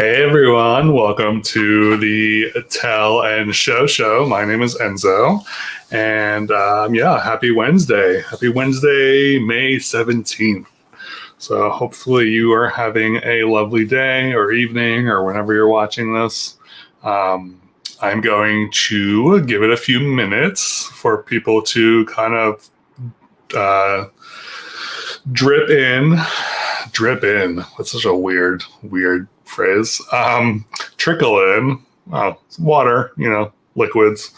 Hey everyone, welcome to the Tell and Show. My name is Enzo, and happy Wednesday. Happy Wednesday, May 17th. So hopefully you are having a lovely day or evening or whenever you're watching this. I'm going to give it a few minutes for people to kind of drip in. That's such a weird phrase. Trickle in. Water, liquids.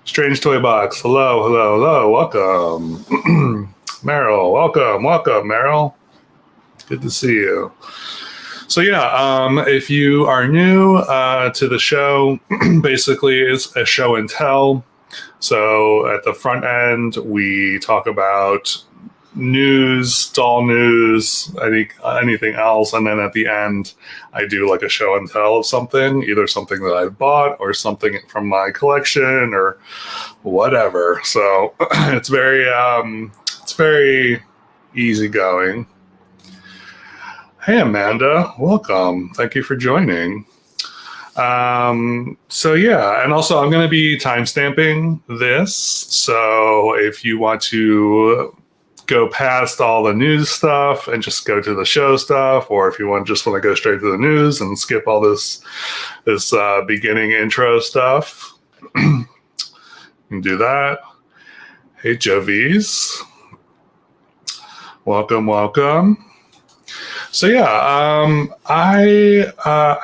Strange Toy Box. Hello. Welcome. Meryl, welcome, Meryl. Good to see you. So if you are new to the show, basically it's a show and tell. So at the front end, we talk about news, doll news, anything else, and then at the end, I do like a show and tell of something, either something that I bought or something from my collection or whatever. So it's very easygoing. Hey Amanda, welcome. Thank you for joining. And also I'm going to be timestamping this. So if you want to go past all the news stuff and just go to the show stuff, or if you just want to go straight to the news and skip all this beginning intro stuff, you can do that. Hey Jovies, welcome. So I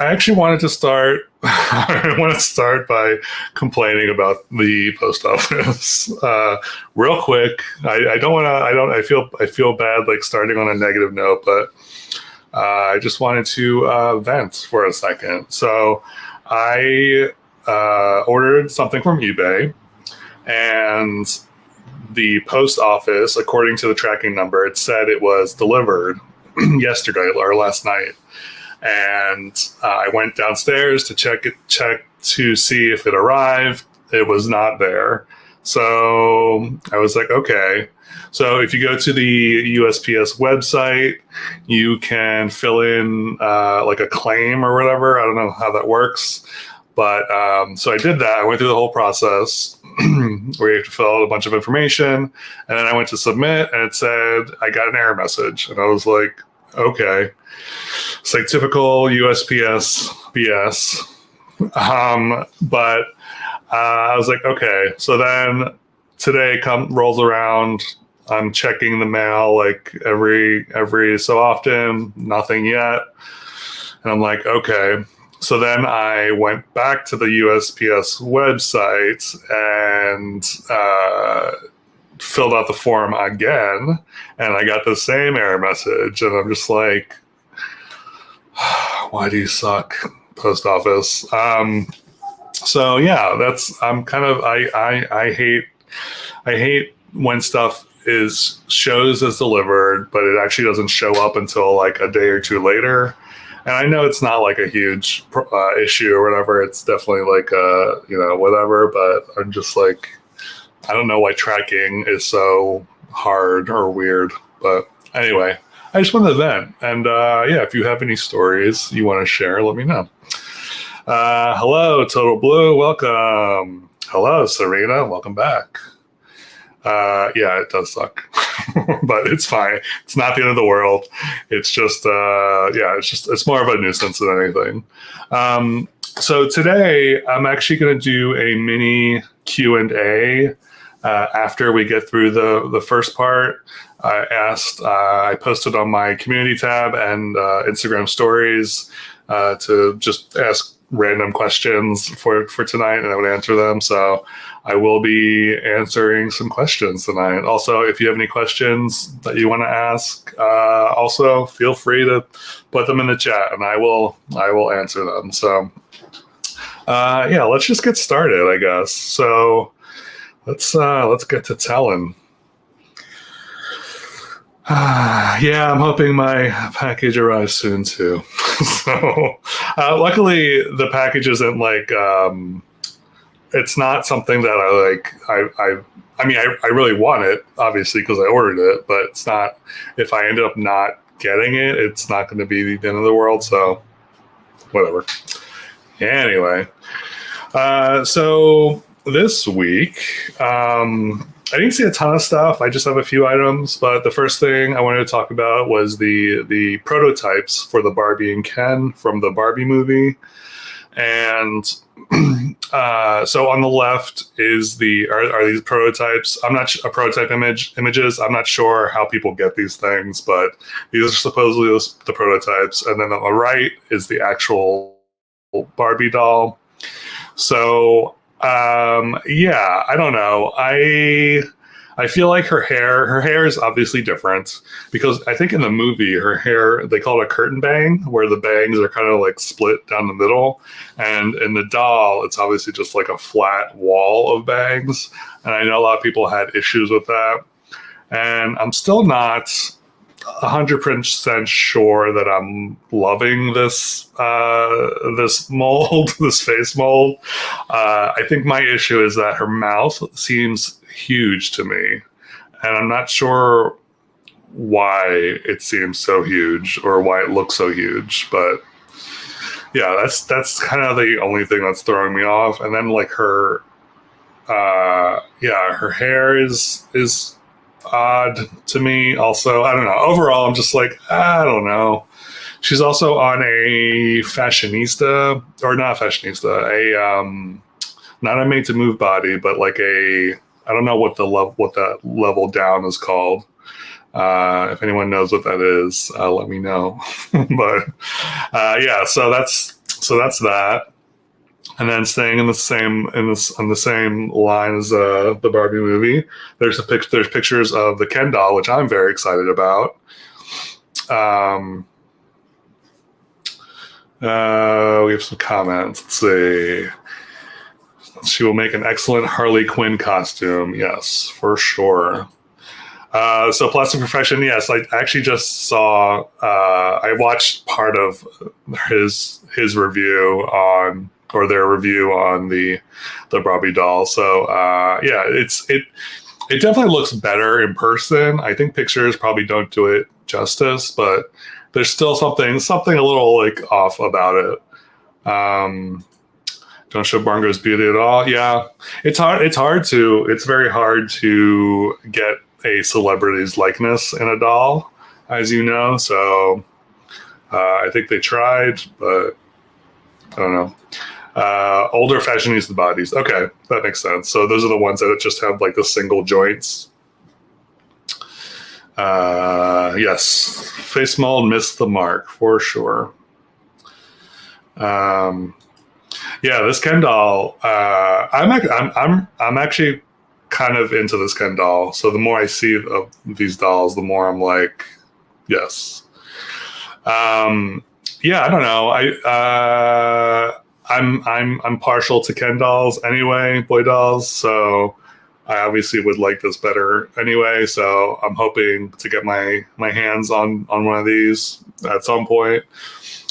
actually wanted to start. I want to start by complaining about the post office real quick. I feel bad like starting on a negative note, but I just wanted to vent for a second. So I ordered something from eBay, and the post office, according to the tracking number, it said it was delivered yesterday or last night. And I went downstairs to check to see if it arrived. It was not there. So I was like, okay. So if you go to the USPS website, you can fill in like a claim or whatever. I don't know how that works. But so I did that. I went through the whole process where you have to fill out a bunch of information. And then I went to submit, and it said I got an error message. And I was like, okay. It's like typical USPS BS. But I was like, okay. So then today rolls around. I'm checking the mail like every so often. Nothing yet. And I'm like, okay. So then I went back to the USPS website and filled out the form again, and I got the same error message. And I'm just like, why do you suck, post office? I hate when stuff shows as delivered, but it actually doesn't show up until like a day or two later. And I know it's not like a huge issue or whatever. It's definitely like whatever. But I'm just like, I don't know why tracking is so hard or weird. But anyway, I just wanted to vent. And if you have any stories you want to share, let me know. Hello, Total Blue. Welcome. Hello, Serena. Welcome back. It does suck, but it's fine. It's not the end of the world. It's just, it's more of a nuisance than anything. So today I'm actually going to do a mini Q&A after we get through the first part. I posted on my community tab and Instagram stories to just ask random questions for tonight, and I would answer them. So I will be answering some questions tonight. Also, if you have any questions that you want to ask, also feel free to put them in the chat, and I will answer them. So let's just get started, I guess. So let's get to telling. I'm hoping my package arrives soon too. So luckily the package isn't like it's not something that I like. I mean, I really want it, obviously, because I ordered it, but it's not, if I ended up not getting it, it's not going to be the end of the world. So, whatever. Anyway, so this week, I didn't see a ton of stuff. I just have a few items, but the first thing I wanted to talk about was the prototypes for the Barbie and Ken from the Barbie movie. And so on the left is are these prototypes. I'm not a prototype images. I'm not sure how people get these things, but these are supposedly the prototypes. And then on the right is the actual Barbie doll. So yeah, I don't know. I feel like her hair is obviously different because I think in the movie her hair, they call it a curtain bang, where the bangs are kind of like split down the middle, and in the doll it's obviously just like a flat wall of bangs, and I know a lot of people had issues with that, and I'm still not 100% sure that I'm loving this this mold, this face mold. I think my issue is that her mouth seems huge to me, and I'm not sure why it seems so huge or why it looks so huge. But yeah, that's kind of the only thing that's throwing me off. And then like her her hair is odd to me also. I don't know. Overall, I'm just like, I don't know. She's also on a fashionista, or not fashionista, not a made to move body, but like I don't know what that level down is called. If anyone knows what that is, let me know. But yeah, so that's that. And then staying in the same on the same line as the Barbie movie, there's pictures of the Ken doll, which I'm very excited about. We have some comments. Let's see. She will make an excellent Harley Quinn costume. Yes, for sure. So Plastic Perfection, yes, I actually just saw. I watched part of his review on, or their review on the Barbie doll. So yeah, it definitely looks better in person. I think pictures probably don't do it justice, but there's still something a little like off about it. Don't show Barngo's beauty at all. Yeah, it's very hard to get a celebrity's likeness in a doll, as you know. So I think they tried, but I don't know. Older fashionista bodies. Okay, that makes sense. So those are the ones that just have like the single joints. Yes, face mold missed the mark for sure. Yeah, this Ken doll. I'm actually kind of into this Ken doll. So the more I see of these dolls, the more I'm like, yes. Yeah, I don't know. I'm partial to Ken dolls anyway, boy dolls. So I obviously would like this better anyway. So I'm hoping to get my hands on one of these at some point.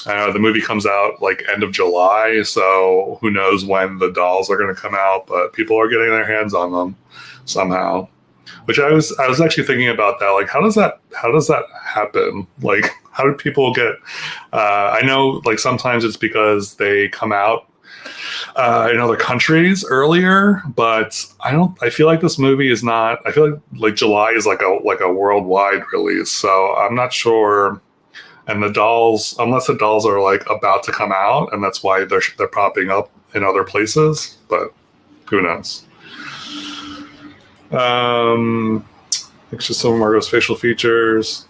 The movie comes out like end of July, so who knows when the dolls are going to come out, but people are getting their hands on them somehow. Which I was actually thinking about that. Like, how does that happen? Like, how do people get? I know, like sometimes it's because they come out in other countries earlier, but I feel like this movie is not. I feel like July is like a worldwide release, so I'm not sure. And the dolls, unless the dolls are like about to come out, and that's why they're popping up in other places. But who knows? It's just some of Margot's facial features.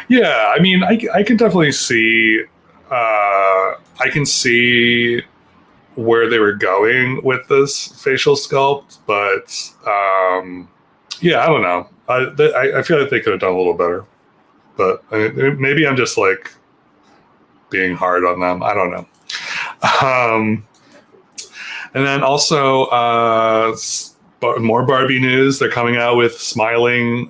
Yeah, I mean, I can definitely see. I can see where they were going with this facial sculpt, but yeah, I don't know. I feel like they could have done a little better. But maybe I'm just like being hard on them. I don't know. And then also more Barbie news. They're coming out with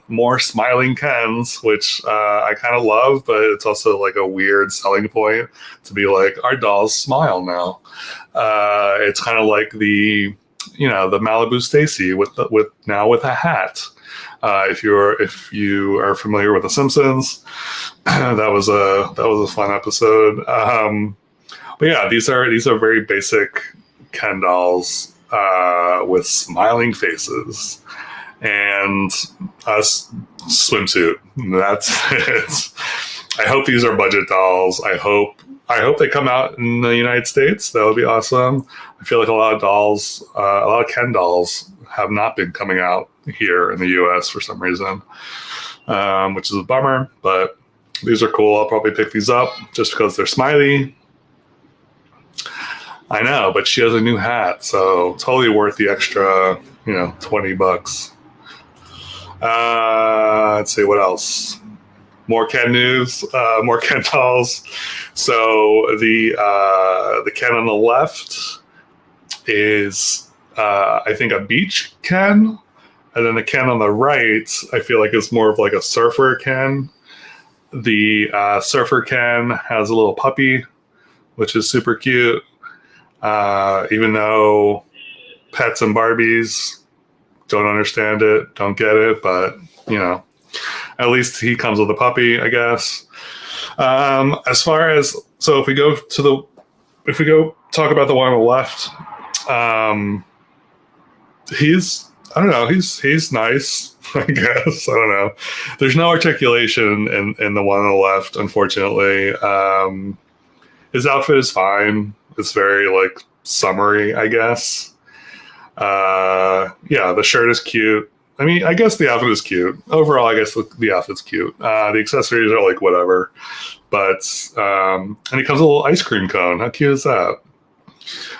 more smiling Kens, which I kind of love, but it's also like a weird selling point to be like, our dolls smile now. It's kind of like the Malibu Stacy with a hat. If you are familiar with The Simpsons, that was a fun episode. But yeah, these are very basic Ken dolls with smiling faces and a swimsuit. That's it. I hope these are budget dolls. I hope they come out in the United States. That would be awesome. I feel like a lot of Ken dolls have not been coming out here in the U.S. for some reason, which is a bummer. But these are cool. I'll probably pick these up just because they're smiley. I know, but she has a new hat, so totally worth the extra, $20. Let's see what else. More Ken news, more Ken dolls. So the Ken on the left is, I think, a beach Ken, and then the Ken on the right, I feel like is more of like a surfer Ken. The surfer Ken has a little puppy, which is super cute. Even though pets and Barbies don't understand it, don't get it, but at least he comes with a puppy, I guess. As far as if we go talk about the one on the left, I don't know, he's nice, I guess. I don't know. There's no articulation in the one on the left, unfortunately. His outfit is fine. It's very like summery, I guess. Yeah, the shirt is cute. I mean, I guess the outfit is cute. Overall, I guess the outfit's cute. The accessories are like whatever. But, and he comes with a little ice cream cone. How cute is that?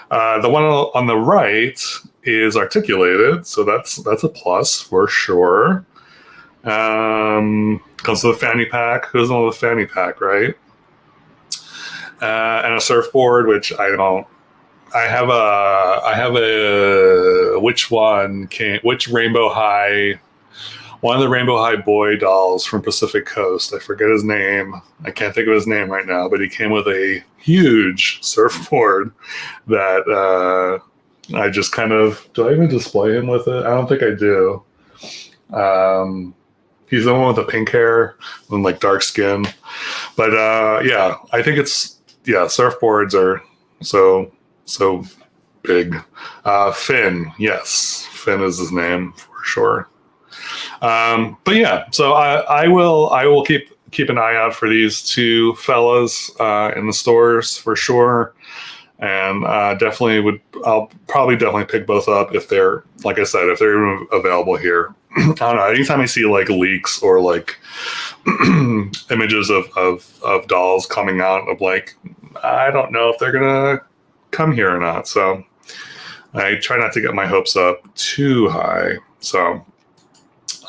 The one on the right is articulated, so that's a plus for sure. Comes with a fanny pack. Who doesn't want a fanny pack, right? And a surfboard, which I don't. I have a which Rainbow High, one of the Rainbow High boy dolls from Pacific Coast. I forget his name. I can't think of his name right now, but he came with a huge surfboard that I just kind of, do I even display him with it? I don't think I do. He's the one with the pink hair and like dark skin. But yeah, I think surfboards are so big. Finn, yes. Finn is his name for sure. But yeah, so I will keep an eye out for these two fellas in the stores for sure. And I'll probably definitely pick both up if they're, like I said, if they're available here. I don't know. Anytime I see like leaks or like images of dolls coming out, of like, I don't know if they're gonna come here or not. So I try not to get my hopes up too high. So,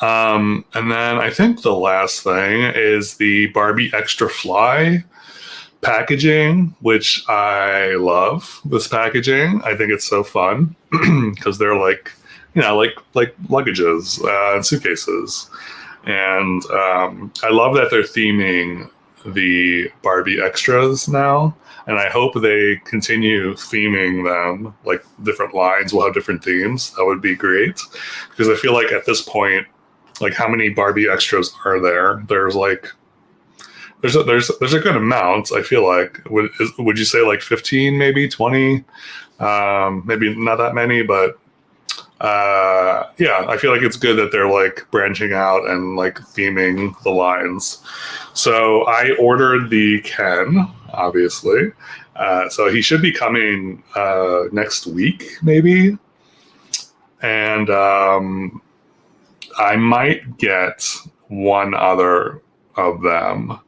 and then I think the last thing is the Barbie Extra Fly packaging, which I love. This packaging, I think it's so fun because they're like, like luggages and suitcases, and I love that they're theming the Barbie extras now, and I hope they continue theming them. Like different lines will have different themes. That would be great, because I feel like at this point, like how many Barbie extras are there? There's like there's a good amount. I feel like would you say like 15, maybe 20, maybe not that many, but yeah, I feel like it's good that they're like branching out and like theming the lines. So I ordered the Ken, obviously. So he should be coming next week, maybe. And I might get one other of them.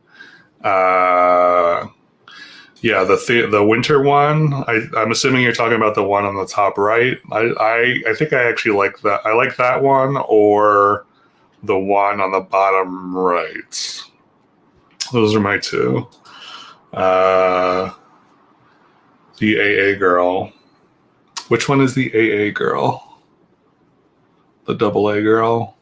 Yeah, the winter one. I'm assuming you're talking about the one on the top right. I think I actually like that. I like that one or the one on the bottom right. Those are my two. The AA girl. Which one is the AA girl? The AA girl?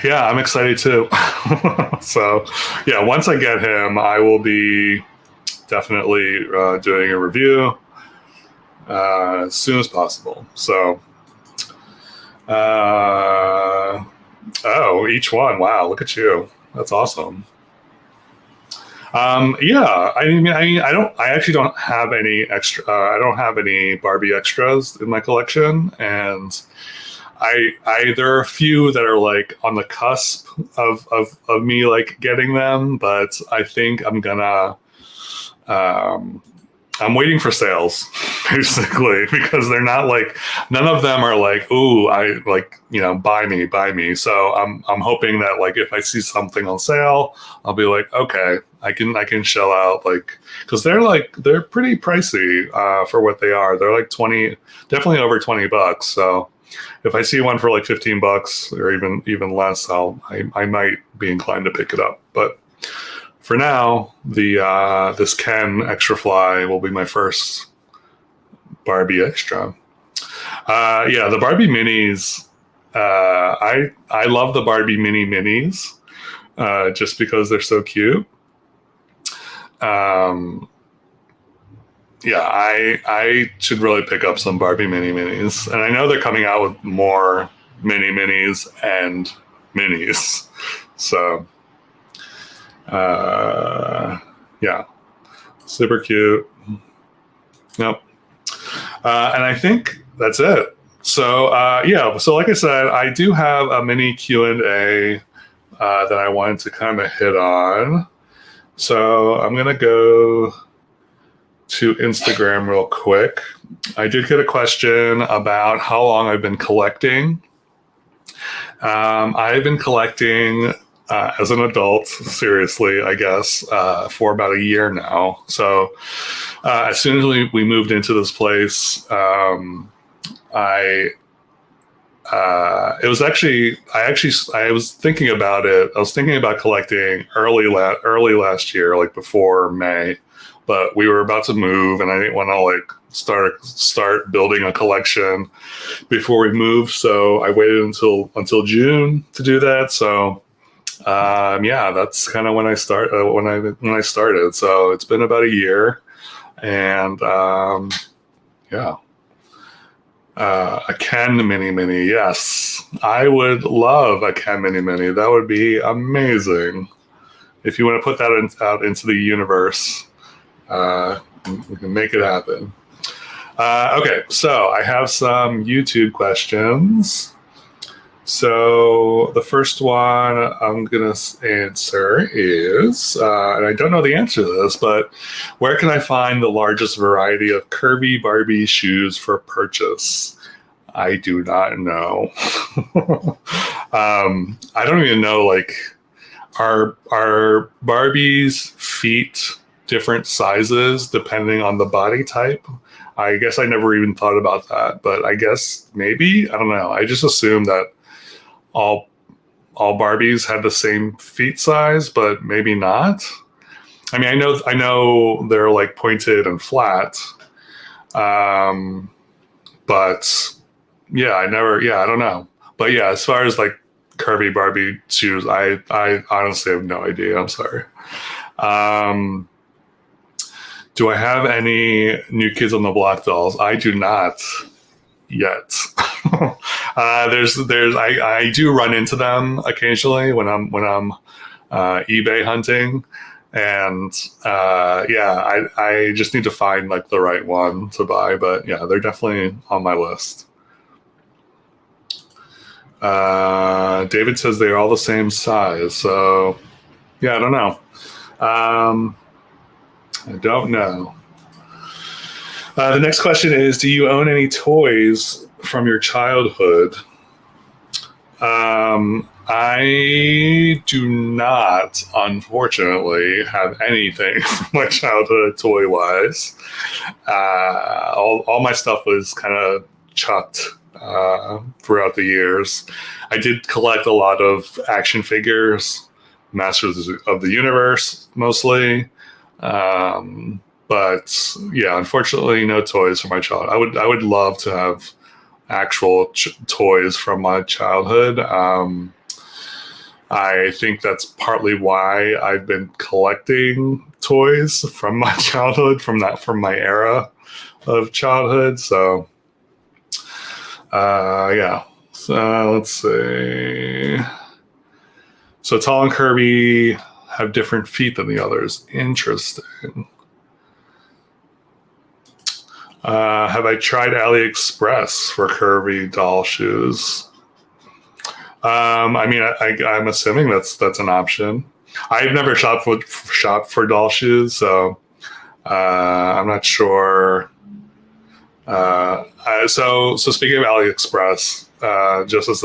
Yeah, I'm excited too. So, yeah, once I get him, I will be definitely doing a review as soon as possible. So, each one. Wow, look at you. That's awesome. Yeah, I actually don't have any extra. I don't have any Barbie extras in my collection, and there are a few that are like on the cusp of me like getting them, but I think I'm waiting for sales basically, because they're not like, none of them are like, ooh, I like, buy me. So I'm hoping that like if I see something on sale, I'll be like, okay, I can shell out, like, because they're pretty pricey for what they are. They're like definitely over $20. So if I see one for like $15 or even less, I might be inclined to pick it up. But for now, this Ken Extra Fly will be my first Barbie extra. Yeah, the Barbie minis. I love the Barbie mini minis just because they're so cute. Yeah, I should really pick up some Barbie mini minis, and I know they're coming out with more mini minis and minis. So, yeah, super cute. Yep. And I think that's it. So, yeah. So, like I said, I do have a mini Q&A that I wanted to kind of hit on. So I'm gonna go to Instagram real quick. I did get a question about how long I've been collecting. I've been collecting as an adult, seriously, I guess, for about a year now. So as soon as we moved into this place, I was thinking about it. I was thinking about collecting early last year, like before May, but we were about to move, and I didn't want to like start building a collection before we moved. So I waited until June to do that. So yeah, that's kind of when I started. So it's been about a year, and yeah. A Ken mini. Yes, I would love a Ken mini. That would be amazing. If you want to put that out into the universe, we can make it happen. Okay, so I have some YouTube questions. So the first one I'm going to answer is, and I don't know the answer to this, but where can I find the largest variety of curvy Barbie shoes for purchase? I do not know. I don't even know, like, are Barbie's feet different sizes depending on the body type? I guess I never even thought about that, but I guess maybe, I don't know. I just assumed that all Barbies had the same feet size, but maybe not. I mean, I know they're like pointed and flat, but yeah, I don't know. But yeah, as far as like curvy Barbie shoes, I honestly have no idea. I'm sorry. Do I have any New Kids on the Block dolls? I do not yet. I do run into them occasionally when I'm eBay hunting, and yeah, I just need to find like the right one to buy. But yeah, they're definitely on my list. David says they're all the same size, so yeah, I don't know. I don't know. The next question is, do you own any toys from your childhood? I do not, unfortunately, have anything from my childhood toy-wise. All my stuff was kind of chucked throughout the years. I did collect a lot of action figures, Masters of the Universe mostly. But yeah, unfortunately, no toys from my childhood. I would love to have actual toys from my childhood. I think that's partly why I've been collecting toys from my childhood, from my era of childhood. So, yeah. So let's see. So Tall and Kirby have different feet than the others. Interesting. Have I tried AliExpress for Kirby doll shoes? I mean, I'm assuming that's an option. I've never shopped for doll shoes, so I'm not sure. So speaking of AliExpress, just as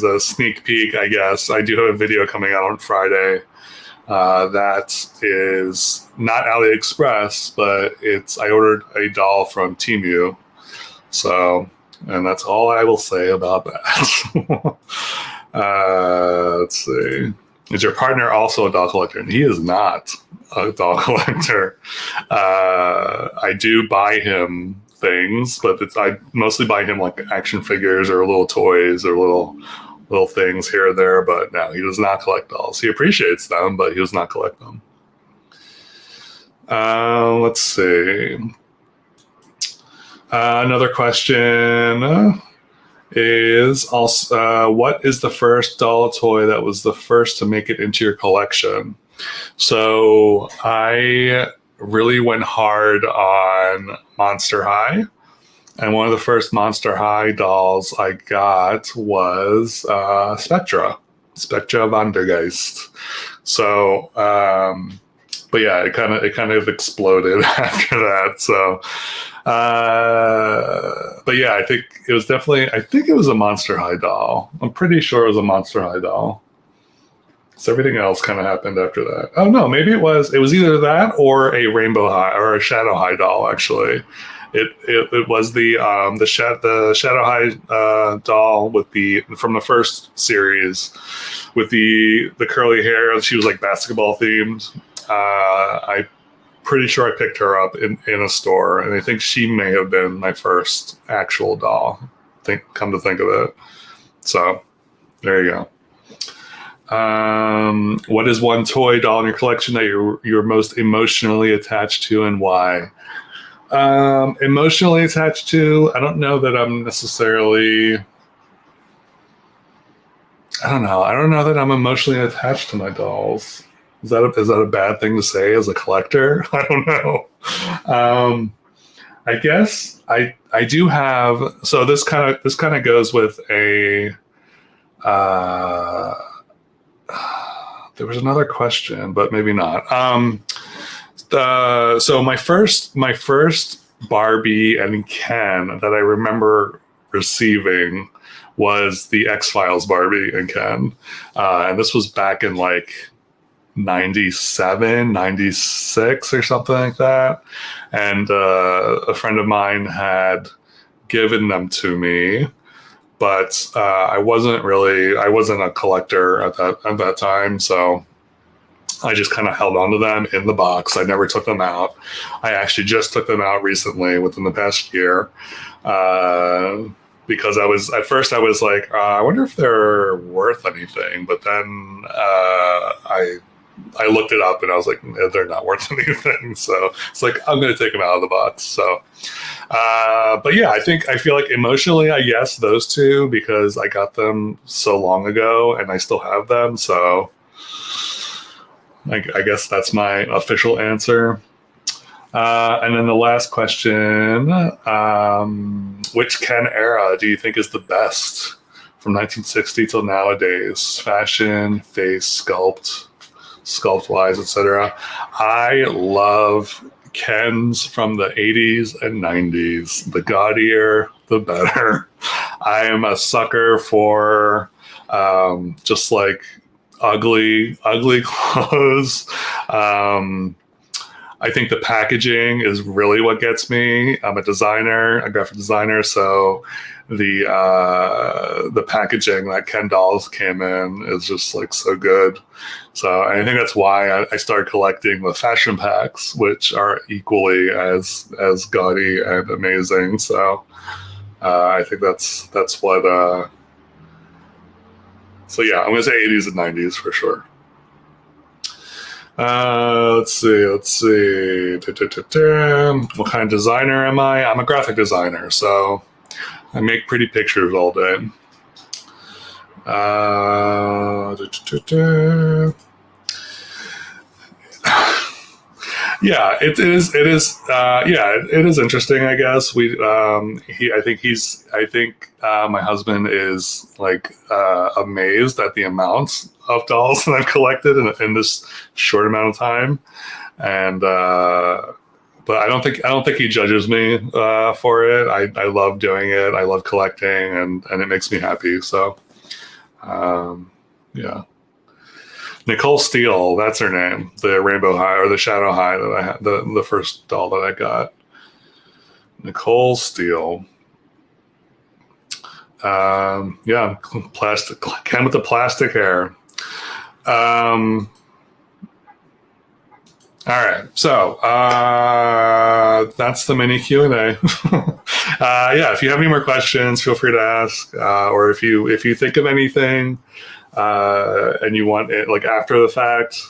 a sneak peek, I guess I do have a video coming out on Friday. That is not AliExpress, but I ordered a doll from Temu. So, and that's all I will say about that. Let's see. Is your partner also a doll collector? And he is not a doll collector. I do buy him things, but I mostly buy him like action figures or little toys or little things here or there. But no, he does not collect dolls. He appreciates them, but he does not collect them. Let's see. Another question is also, what is the first doll toy that was the first to make it into your collection? So I really went hard on Monster High. And one of the first Monster High dolls I got was Spectra von der Geist. So, but yeah, it kind of exploded after that. So, but yeah, I think it was a Monster High doll. I'm pretty sure it was a Monster High doll. So everything else kind of happened after that. Oh no, maybe it was either that or a Rainbow High or a Shadow High doll. Actually, it was the Shadow High doll from the first series with the curly hair. She was like basketball themed. I'm pretty sure I picked her up in a store, and I think she may have been my first actual doll. Come to think of it. So there you go. What is one toy doll in your collection that you're most emotionally attached to, and why? Emotionally attached to, I don't know that I'm necessarily. I don't know that I'm emotionally attached to my dolls. Is that a bad thing to say as a collector? I don't know. I guess I do have. So this kind of goes with a. There was another question, but maybe not. So my first Barbie and Ken that I remember receiving was the X-Files Barbie and Ken. And this was back in like 97, 96 or something like that. And a friend of mine had given them to me, but I wasn't a collector at that time. So I just kind of held on to them in the box. I never took them out. I actually just took them out recently within the past year. Because at first I was like, I wonder if they're worth anything. But then I looked it up and I was like, they're not worth anything. So it's like, I'm going to take them out of the box. So, but yeah, I feel like emotionally, I guess those two, because I got them so long ago and I still have them. So I guess that's my official answer. And then the last question, which Ken era do you think is the best from 1960 till nowadays? Fashion, face, sculpt-wise, etc. I love Kens from the 80s and 90s. The gaudier, the better. I am a sucker for just like ugly clothes. I think the packaging is really what gets me. I'm a graphic designer, so the packaging that Ken dolls came in is just like so good. So I think that's why I started collecting the fashion packs, which are equally as gaudy and amazing. So I think that's what So yeah, I'm gonna say 80s and 90s for sure. Let's see. What kind of designer am I? I'm a graphic designer, so I make pretty pictures all day. Yeah, it is. It is. Yeah, it is interesting. I guess I think my husband is like amazed at the amounts of dolls that I've collected in this short amount of time, and but I don't think he judges me for it. I love doing it. I love collecting, and it makes me happy. So, yeah. Nicole Steele, that's her name. The Rainbow High or the Shadow High that I had, the first doll that I got. Nicole Steele. Yeah, plastic Ken with the plastic hair. All right, so that's the mini Q&A. Yeah, if you have any more questions, feel free to ask, or if you think of anything. And you want it like after the fact,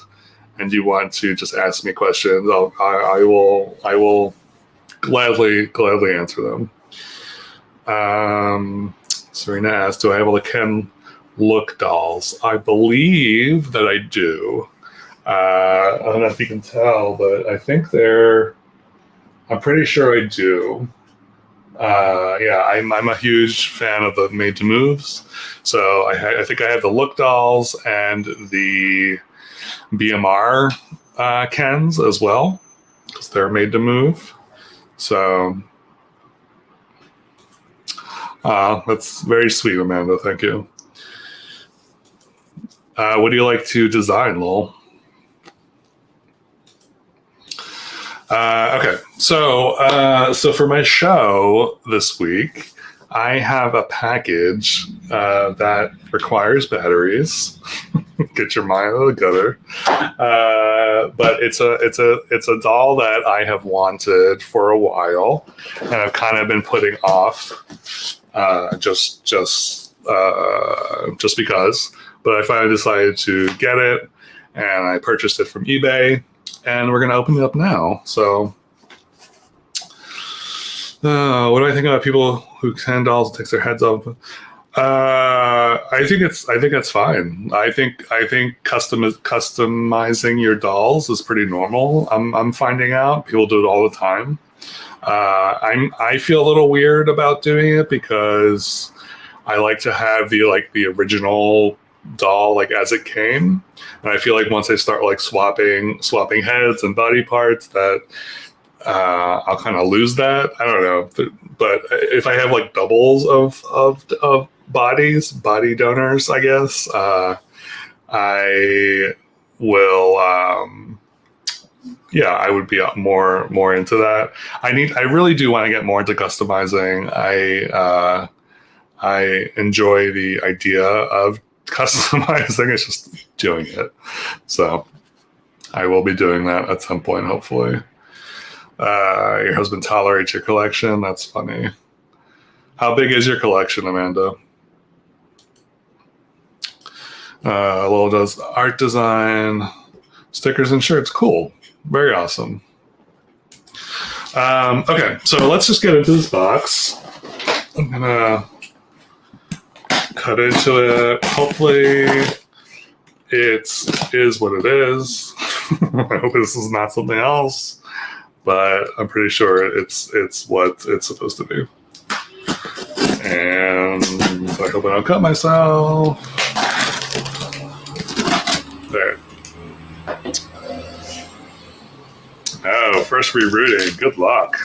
and you want to just ask me questions, I will gladly answer them. Serena asked, "Do I have all the Ken look dolls?" I believe that I do. I don't know if you can tell, but I think I'm pretty sure I do. Yeah, I'm a huge fan of the made to moves. So I think I have the look dolls and the BMR Kens as well, because they're made to move. So that's very sweet, Amanda. Thank you. What do you like to design, Lowell? Okay, so for my show this week, I have a package that requires batteries. Get your mind out of the gutter. But it's a doll that I have wanted for a while, and I've kind of been putting off just because. But I finally decided to get it, and I purchased it from eBay. And we're going to open it up now. So, what do I think about people who Ken dolls and takes their heads off? I think it's fine. I think customizing your dolls is pretty normal. I'm finding out people do it all the time. I feel a little weird about doing it because I like to have the original doll like as it came, and I feel like once I start like swapping heads and body parts, that I'll kind of lose that. I don't know, but if I have like doubles of body donors, I guess I will. Yeah, I would be more into that. I really do want to get more into customizing. I enjoy the idea of customizing. It's just doing it. So I will be doing that at some point, hopefully. Your husband tolerates your collection. That's funny. How big is your collection, Amanda? Lowell does art design, stickers and shirts. Cool. Very awesome. Okay, so let's just get into this box. I'm gonna cut into it. Hopefully it is what it is. I hope this is not something else, but I'm pretty sure it's what it's supposed to be. And I hope I don't cut myself. There. Oh, first rerouting. Good luck.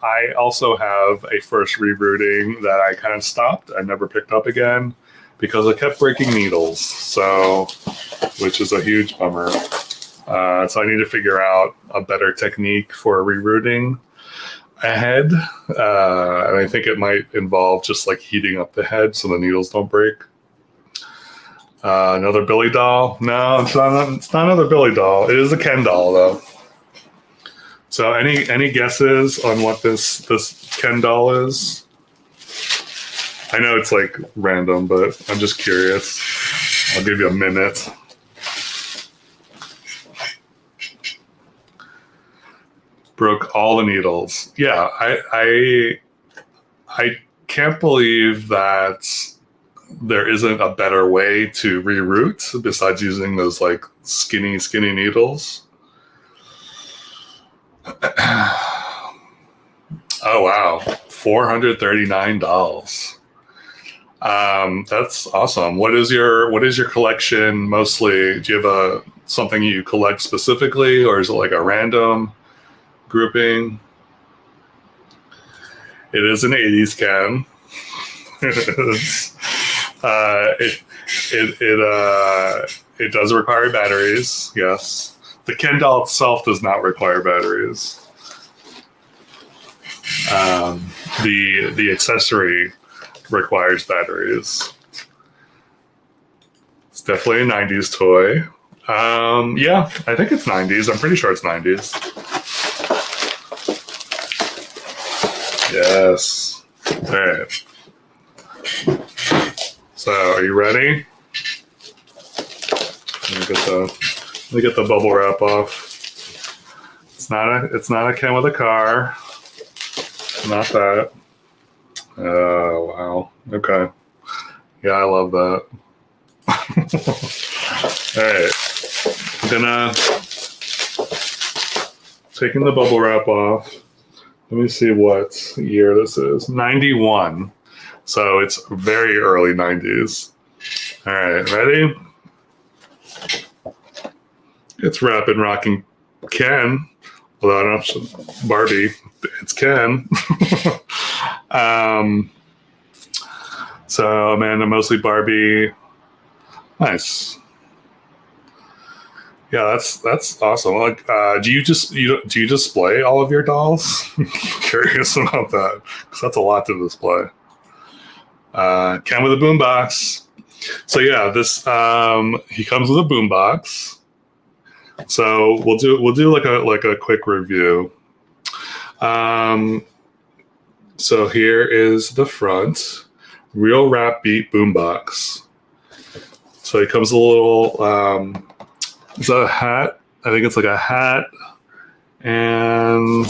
I also have a first rerouting that I kind of stopped. I never picked up again because I kept breaking needles. So, which is a huge bummer. So I need to figure out a better technique for rerouting ahead. And I think it might involve just like heating up the head so the needles don't break. Another Billy doll? No, it's not another Billy doll. It is a Ken doll, though. So, any guesses on what this Ken doll is? I know it's like random, but I'm just curious. I'll give you a minute. Broke all the needles. Yeah, I can't believe that there isn't a better way to reroute besides using those like skinny needles. Oh wow, $439. That's awesome. What is your collection mostly? Do you have something you collect specifically, or is it like a random grouping? It is an 80s can. It does require batteries. Yes, the Ken doll itself does not require batteries. The accessory requires batteries. It's definitely a 90s toy. Yeah, I think it's 90s. I'm pretty sure it's 90s. Yes. All right. So, are you ready? Let me get the bubble wrap off. It's not a can with a car. Not that. Oh wow. Okay. Yeah, I love that. All right. I'm gonna taking the bubble wrap off. Let me see what year this is. 91. So it's very early 90s. All right, ready? It's Rappin' Rockin' Ken. Although I don't know if Barbie, it's Ken. So Amanda, mostly Barbie. Nice. Yeah, that's awesome. Like, do you display all of your dolls? Curious about that because that's a lot to display. Ken with a boombox. So yeah, this he comes with a boombox. So we'll do like a quick review. So here is the front, real rap beat boombox. So it comes with a little. Is that a hat? I think it's like a hat and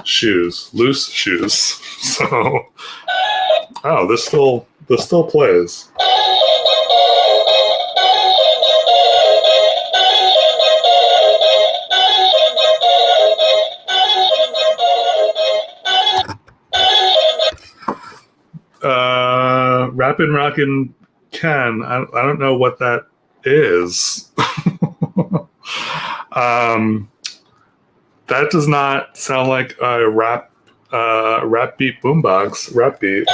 shoes, loose shoes. So, oh, this still plays. Rappin' Rockin' Ken. I don't know what that is. That does not sound like a rap beat boombox. Rap beat.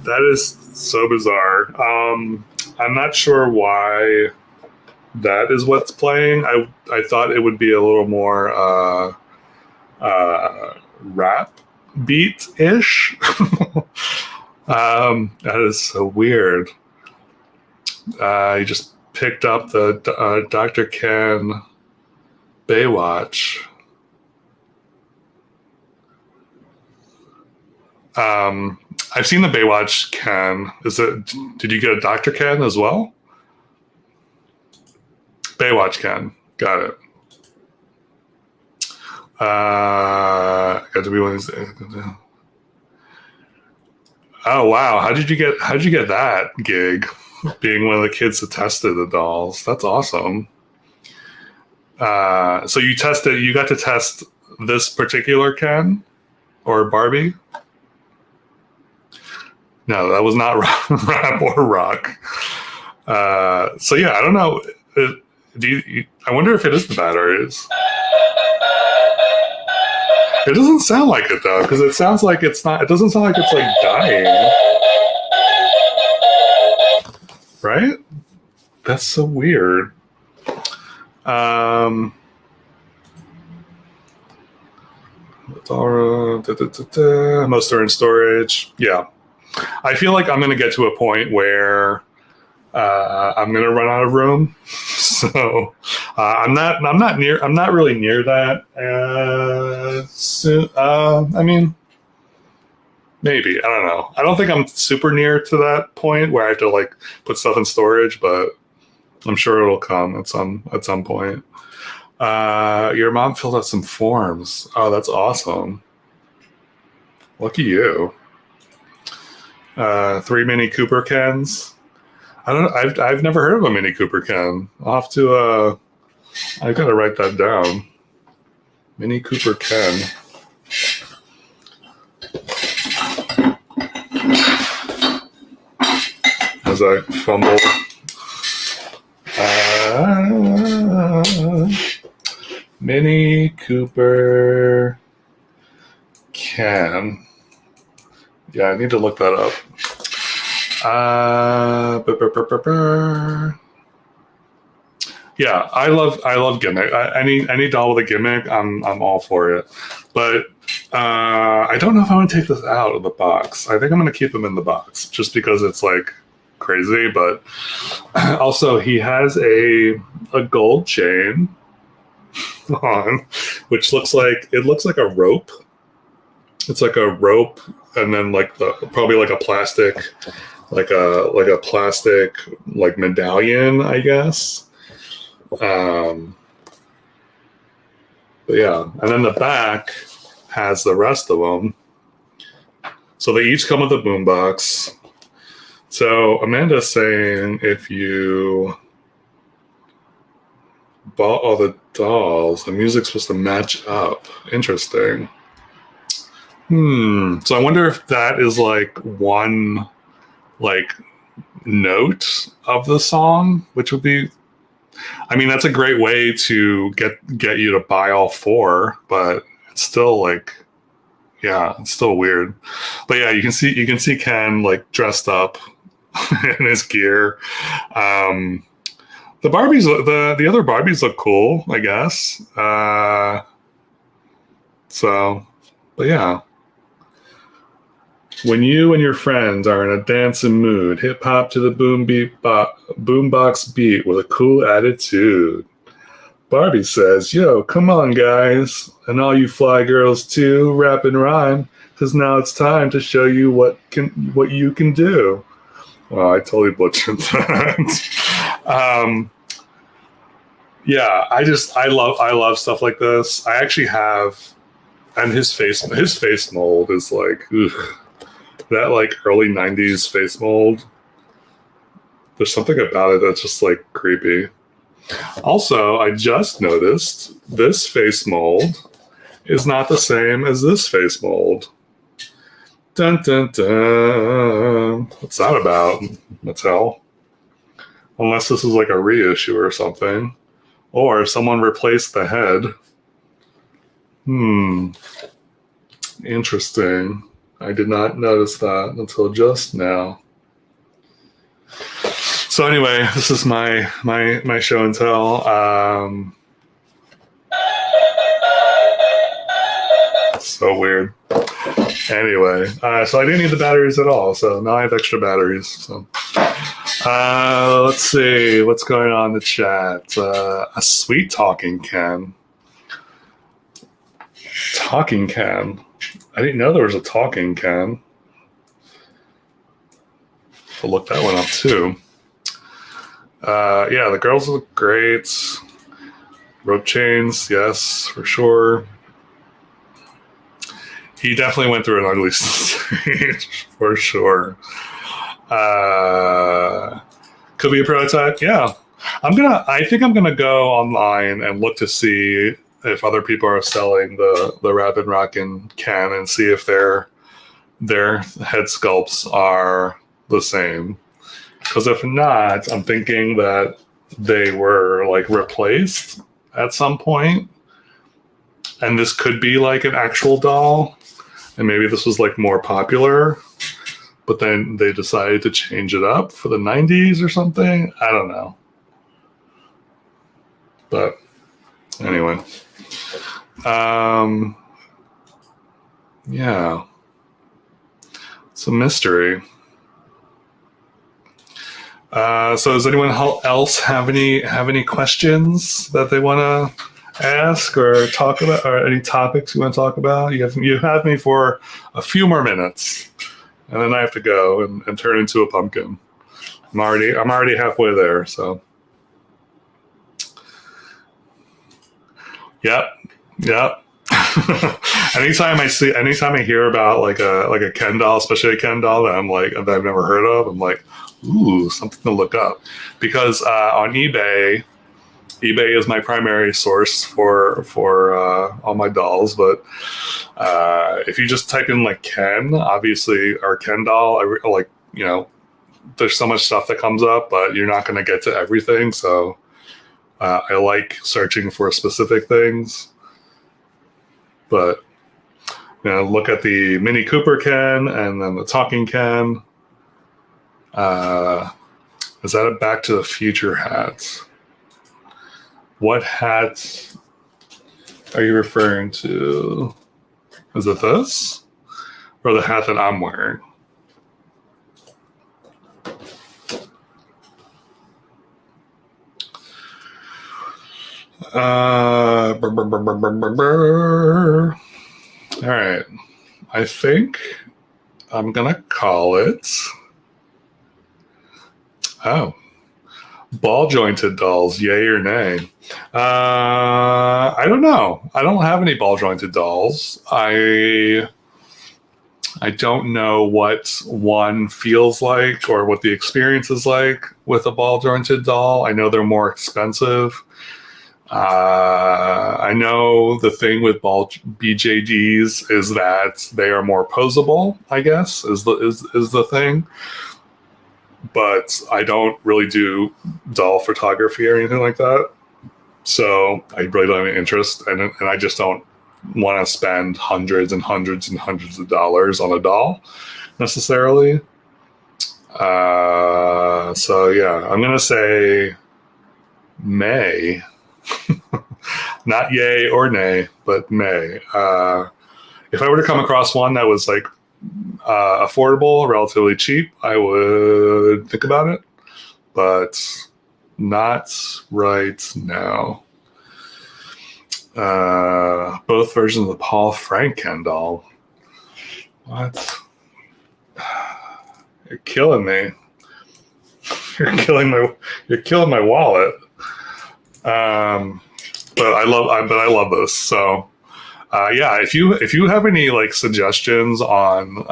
That is so bizarre. I'm not sure why that is what's playing. I thought it would be a little more rap beat-ish. That is so weird. I just picked up the Dr. Ken Baywatch. I've seen the Baywatch Ken. Did you get a Dr. Ken as well? Baywatch Ken. Got it. Got to be one of these. Oh wow! How did you get that gig? Being one of the kids that tested the dolls. That's awesome. So you got to test this particular Ken or Barbie? No, that was not rap or rock. So yeah, I don't know. I wonder if it is the batteries. It doesn't sound like it though, because it sounds like it's not. It doesn't sound like it's like dying, right? That's so weird. Most are in storage. Yeah. I feel like I'm going to get to a point where I'm going to run out of room. So I'm not really near that. I mean, maybe, I don't know. I don't think I'm super near to that point where I have to like put stuff in storage, but I'm sure it'll come at some point. Your mom filled out some forms. Oh, that's awesome. Lucky you. 3 Mini Cooper cans. I don't know. I've never heard of a Mini Cooper can. I'll have to. I gotta write that down. Mini Cooper can. As I fumble. Mini Cooper can. Yeah, I need to look that up. Yeah, I love gimmick. Any doll with a gimmick, I'm all for it. But I don't know if I want to take this out of the box. I think I'm going to keep them in the box just because it's like crazy. But also, he has a gold chain on, which looks like a rope. It's like a rope, and then like probably like a plastic, like a plastic like medallion, I guess. But yeah, and then the back has the rest of them. So they each come with a boombox. So Amanda's saying if you bought all the dolls, the music's supposed to match up. Interesting. So I wonder if that is like one like note of the song, which would be, I mean, that's a great way to get you to buy all 4, but it's still like, yeah, it's still weird. But yeah, you can see Ken like dressed up in his gear. The Barbies, the other Barbies look cool, I guess. But yeah. When you and your friends are in a dancing mood, hip hop to the boombox beat with a cool attitude. Barbie says, "Yo, come on, guys, and all you fly girls too, rap and rhyme, because now it's time to show you what you can do." Well, I totally butchered that. Yeah, I love stuff like this. I actually have, and his face mold is like, ugh. That like early 90s face mold, there's something about it that's just like creepy. Also, I just noticed this face mold is not the same as this face mold. Dun dun dun. What's that about, Mattel? Unless this is like a reissue or something. Or someone replaced the head. Interesting. I did not notice that until just now. So anyway, this is my show and tell. So weird. Anyway, so I didn't need the batteries at all. So now I have extra batteries. So let's see what's going on in the chat. A sweet talking can. Talking can. I didn't know there was a talking can. I'll look that one up too. Yeah, the girls look great. Rope chains, yes, for sure. He definitely went through an ugly stage, for sure. Could be a prototype, yeah. I think I'm gonna go online and look to see if other people are selling the Rapid Rockin' can and see if their head sculpts are the same. Because if not, I'm thinking that they were like replaced at some point, and this could be like an actual doll, and maybe this was like more popular, but then they decided to change it up for the 90s or something. I don't know. But anyway. Yeah. It's a mystery. So does anyone else have any questions that they want to ask or talk about, or any topics you want to talk about? You have me for a few more minutes, and then I have to go and turn into a pumpkin. I'm already halfway there. So, yep. anytime I hear about like a Ken doll, especially a Ken doll that I've never heard of, I'm like, ooh, something to look up, because on eBay is my primary source for all my dolls. But if you just type in like Ken, obviously, or Ken doll, there's so much stuff that comes up, but you're not going to get to everything. So I like searching for specific things. But look at the Mini Cooper Ken and then the Talking Ken. Is that a Back to the Future hat? What hat are you referring to? Is it this? Or the hat that I'm wearing? All right. I think I'm going to call it... Oh. Ball jointed dolls, yay or nay? I don't know. I don't have any ball jointed dolls. I don't know what one feels like or what the experience is like with a ball jointed doll. I know they're more expensive. I know the thing with ball BJDs is that they are more posable, I guess, is the thing. But I don't really do doll photography or anything like that. So I really don't have any interest in it, and I just don't want to spend hundreds and hundreds and hundreds of dollars on a doll necessarily. So yeah, I'm going to say may. Not yay or nay, but may. If I were to come across one that was like affordable, relatively cheap, I would think about it, but not right now. Both versions of the Paul Frank Ken doll. What? You're killing me. You're killing my wallet. But I love this. So, yeah, if you have any like suggestions on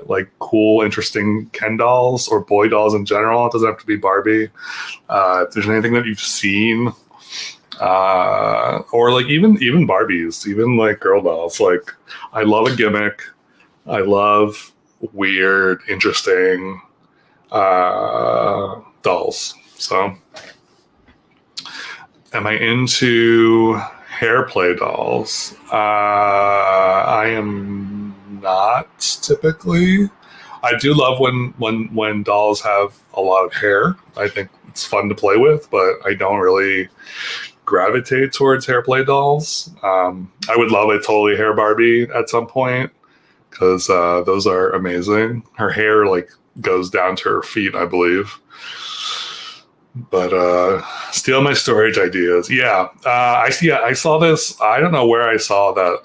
like cool, interesting Ken dolls or boy dolls in general, it doesn't have to be Barbie. If there's anything that you've seen, or like even Barbies, even like girl dolls, like I love a gimmick. I love weird, interesting dolls. So, am I into hair play dolls? I am not typically. I do love when dolls have a lot of hair. I think it's fun to play with, but I don't really gravitate towards hair play dolls. I would love a totally hair Barbie at some point, because those are amazing. Her hair like goes down to her feet, I believe. But steal my storage ideas. Yeah, I saw this. I don't know where I saw that.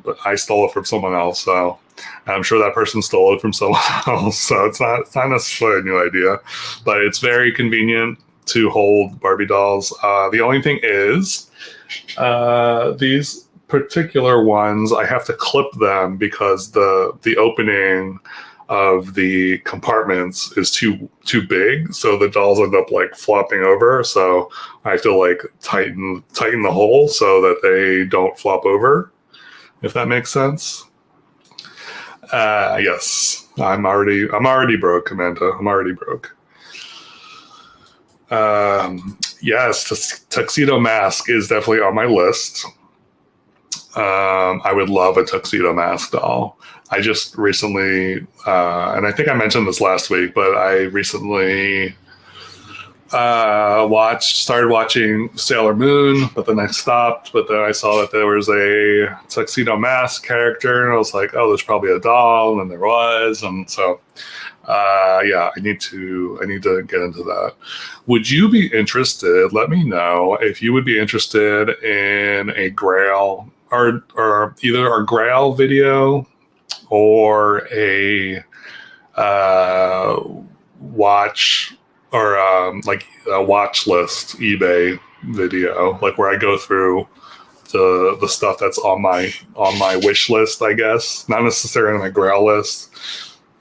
But I stole it from someone else. So I'm sure that person stole it from someone else. So it's not necessarily a new idea, but it's very convenient to hold Barbie dolls. The only thing is, these particular ones, I have to clip them because the opening of the compartments is too big, so the dolls end up like flopping over. So I have to like tighten the hole so that they don't flop over, if that makes sense. Yes, I'm already broke, Amanda. I'm already broke. Yes, tuxedo mask is definitely on my list. I would love a tuxedo mask doll. I just recently, and I think I mentioned this last week, but I recently started watching Sailor Moon, but then I stopped. But then I saw that there was a Tuxedo Mask character, and I was like, oh, there's probably a doll, and there was, and so yeah, I need to get into that. Would you be interested? Let me know if you would be interested in a Grail or either a Grail video or a watch or like a watch list eBay video, like where I go through the stuff that's on my wish list, I guess, not necessarily on my Grail list.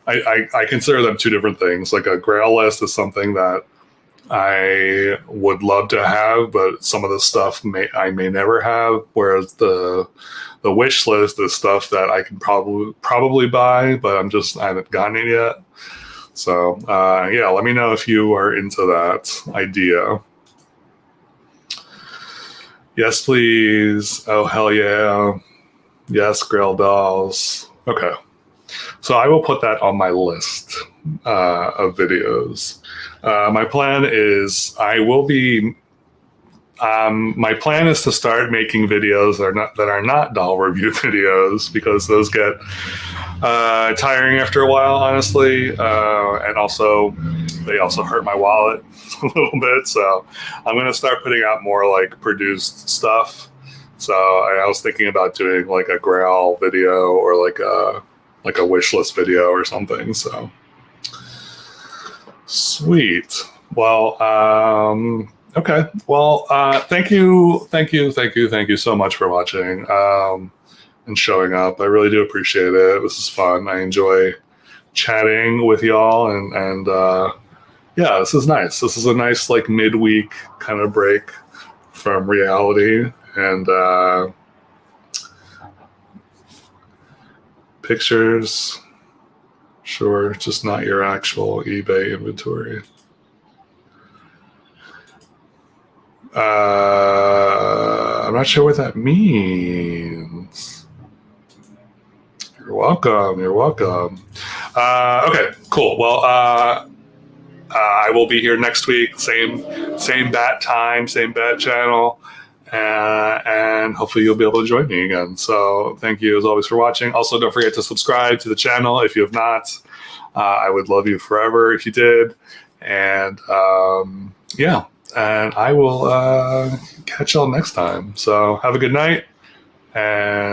I consider them two different things. Like a Grail list is something that I would love to have, but some of the stuff I may never have. Whereas the wish list is stuff that I can probably buy, but I haven't gotten it yet. So yeah, let me know if you are into that idea. Yes, please. Oh, hell yeah. Yes, Grail dolls. Okay. So I will put that on my list of videos. My plan is my plan is to start making videos that are not doll review videos, because those get tiring after a while, honestly, and also they also hurt my wallet a little bit. So I'm going to start putting out more like produced stuff. So I was thinking about doing like a Grail video or like a wish list video or something. So sweet. Well, okay. Well, thank you so much for watching and showing up. I really do appreciate it. This is fun. I enjoy chatting with y'all, and yeah, this is nice. This is a nice like midweek kind of break from reality, and pictures. Sure, just not your actual eBay inventory. I'm not sure what that means. You're welcome. Okay, cool. Well, I will be here next week. Same bat time, same bat channel. And hopefully you'll be able to join me again. So thank you as always for watching. Also, don't forget to subscribe to the channel if you have not. I would love you forever if you did. And yeah, and I will catch y'all next time. So have a good night. And